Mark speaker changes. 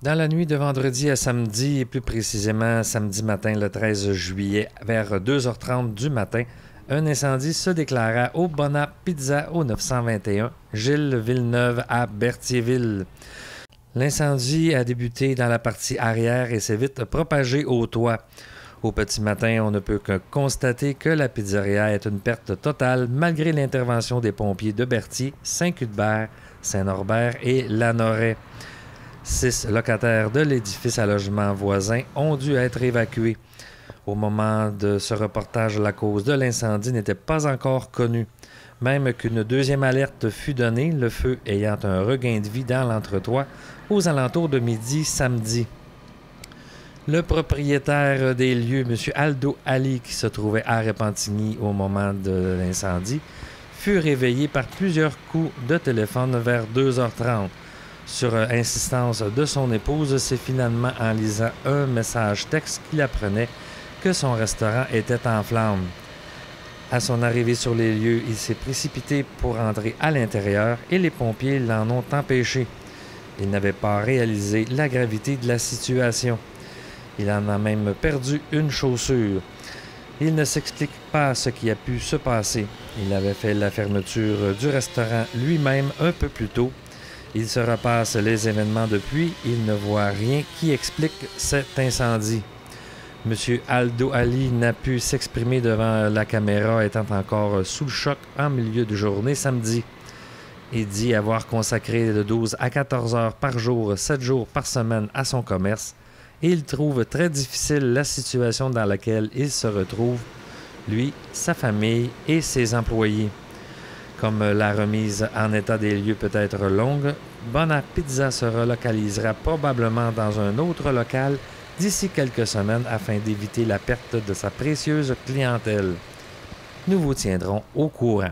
Speaker 1: Dans la nuit de vendredi à samedi, et plus précisément samedi matin le 13 juillet, vers 2h30 du matin, un incendie se déclara au Bona Pizza au 921 Gilles Villeneuve à Berthierville. L'incendie a débuté dans la partie arrière et s'est vite propagé au toit. Au petit matin, on ne peut que constater que la pizzeria est une perte totale malgré l'intervention des pompiers de Berthier, Saint-Cuthbert, Saint-Norbert et Lanoret. 6 locataires de l'édifice à logement voisin ont dû être évacués. Au moment de ce reportage, la cause de l'incendie n'était pas encore connue. Même qu'une deuxième alerte fut donnée, le feu ayant un regain de vie dans l'entretoit aux alentours de midi samedi. Le propriétaire des lieux, M. Aldo Ali, qui se trouvait à Repentigny au moment de l'incendie, fut réveillé par plusieurs coups de téléphone vers 2h30. Sur insistance de son épouse, c'est finalement en lisant un message texte qu'il apprenait que son restaurant était en flammes. À son arrivée sur les lieux, il s'est précipité pour entrer à l'intérieur et les pompiers l'en ont empêché. Il n'avait pas réalisé la gravité de la situation. Il en a même perdu une chaussure. Il ne s'explique pas ce qui a pu se passer. Il avait fait la fermeture du restaurant lui-même un peu plus tôt. Il se repasse les événements depuis. Il ne voit rien qui explique cet incendie. M. Aldo Ali n'a pu s'exprimer devant la caméra étant encore sous le choc en milieu de journée samedi. Il dit avoir consacré de 12 à 14 heures par jour, 7 jours par semaine à son commerce et il trouve très difficile la situation dans laquelle il se retrouve, lui, sa famille et ses employés. Comme la remise en état des lieux peut être longue, Bona Pizza se relocalisera probablement dans un autre local d'ici quelques semaines afin d'éviter la perte de sa précieuse clientèle. Nous vous tiendrons au courant.